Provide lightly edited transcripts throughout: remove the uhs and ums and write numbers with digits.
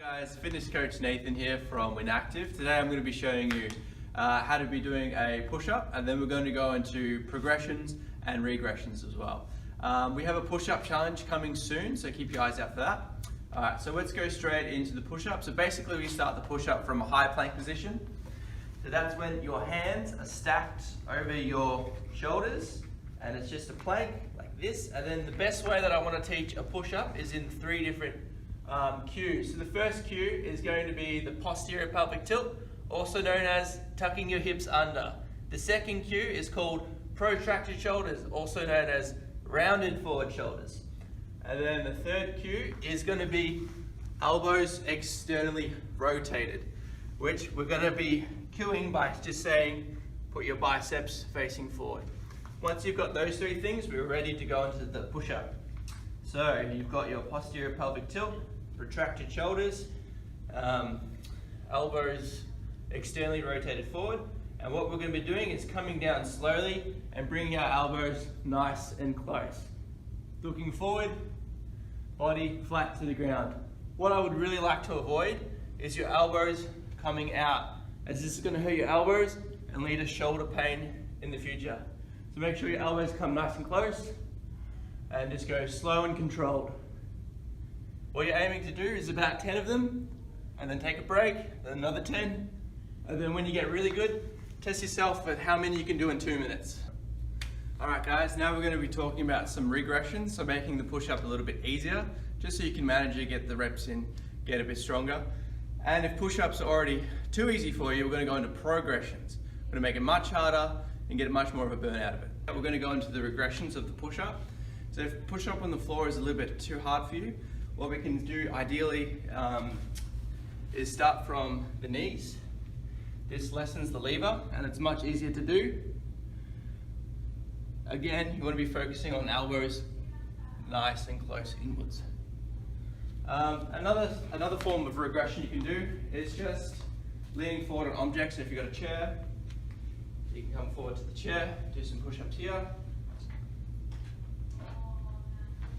Hi guys, Fitness Coach Nathan here from Active. Today I'm going to be showing you how to be doing a push-up, and then we're going to go into progressions and regressions as well. We have a push-up challenge coming soon, so keep your eyes out for that. Alright, so let's go straight into the push-up. So basically we start the push-up from a high plank position. So that's when your hands are stacked over your shoulders, and it's just a plank like this. And then the best way that I want to teach a push-up is in 3 different cues. So the first cue is going to be the posterior pelvic tilt, also known as tucking your hips under. The second cue is called protracted shoulders, also known as rounded forward shoulders. And then the third cue is going to be elbows externally rotated, which we're going to be cueing by just saying put your biceps facing forward. Once you've got those 3 things, we're ready to go into the push-up. So you've got your posterior pelvic tilt, protracted shoulders, elbows externally rotated forward, and what we're going to be doing is coming down slowly and bringing our elbows nice and close. Looking forward, body flat to the ground. What I would really like to avoid is your elbows coming out, as this is going to hurt your elbows and lead to shoulder pain in the future. So make sure your elbows come nice and close and just go slow and controlled. What you're aiming to do is about 10 of them, and then take a break, then another 10, and then when you get really good, test yourself at how many you can do in 2 minutes. Alright guys, now we're going to be talking about some regressions, so making the push-up a little bit easier, just so you can manage it, get the reps in, get a bit stronger. And if push-ups are already too easy for you, we're going to go into progressions. We're going to make it much harder and get much more of a burn out of it. We're going to go into the regressions of the push-up. So if push-up on the floor is a little bit too hard for you, what we can do ideally is start from the knees. This lessens the lever and it's much easier to do. Again, you want to be focusing on elbows nice and close inwards. Another form of regression you can do is just leaning forward on objects. So if you've got a chair, you can come forward to the chair, do some push-ups here.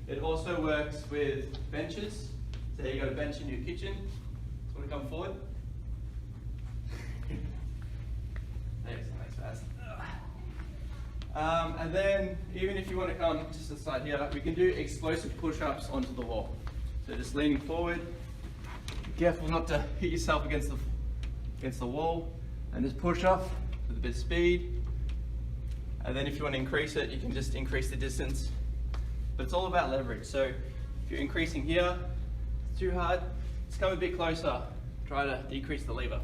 It also works with benches. So you got a bench in your kitchen, just want to come forward. Thanks fast. And then even if you want to come just to the side here, we can do explosive push-ups onto the wall. So just leaning forward, be careful not to hit yourself against the wall, and just push off with a bit of speed. And then if you want to increase it, you can just increase the distance. But it's all about leverage. So if you're increasing here, it's too hard, just come a bit closer, try to decrease the lever.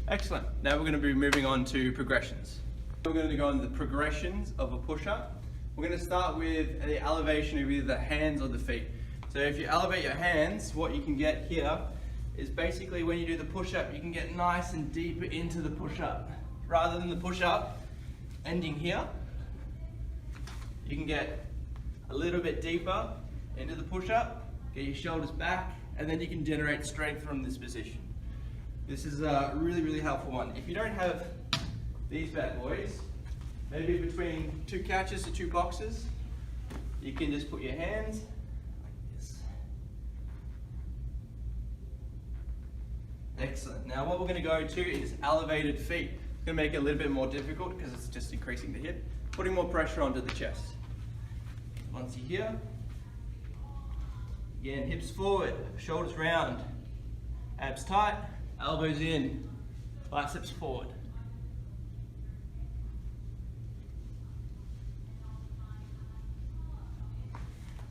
Excellent. Now we're going to be moving on to progressions. We're going to go into the progressions of a push-up. We're going to start with the elevation of either the hands or the feet. So if you elevate your hands, what you can get here is basically when you do the push-up, you can get nice and deeper into the push-up. Rather than the push-up ending here, you can get a little bit deeper into the push-up, get your shoulders back, and then you can generate strength from this position. This is a really helpful one. If you don't have these bad boys, maybe between 2 couches or 2 boxes, you can just put your hands like this. Excellent. Now what we're going to go to is elevated feet. It's going to make it a little bit more difficult because it's just increasing the hip, putting more pressure onto the chest. Once you're here, again, hips forward, shoulders round, abs tight, elbows in, biceps forward.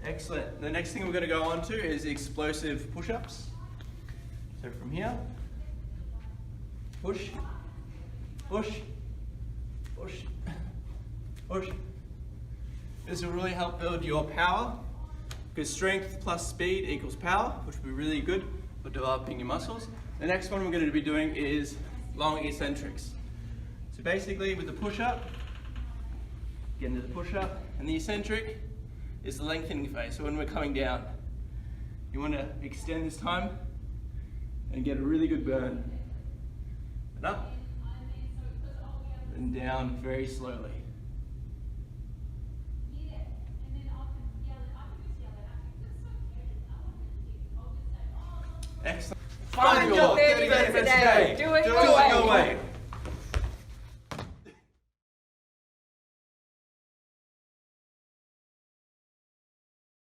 Excellent. The next thing we're going to go on to is explosive push-ups. So from here, push, push, push, push. This will really help build your power, because strength plus speed equals power, which will be really good for developing your muscles. The next one we're going to be doing is long eccentrics. So basically with the push-up, get into the push-up, and the eccentric is the lengthening phase. So when we're coming down, you want to extend this time and get a really good burn. And up, and down very slowly. Excellent. Find your 30 minutes a day. Do it your way.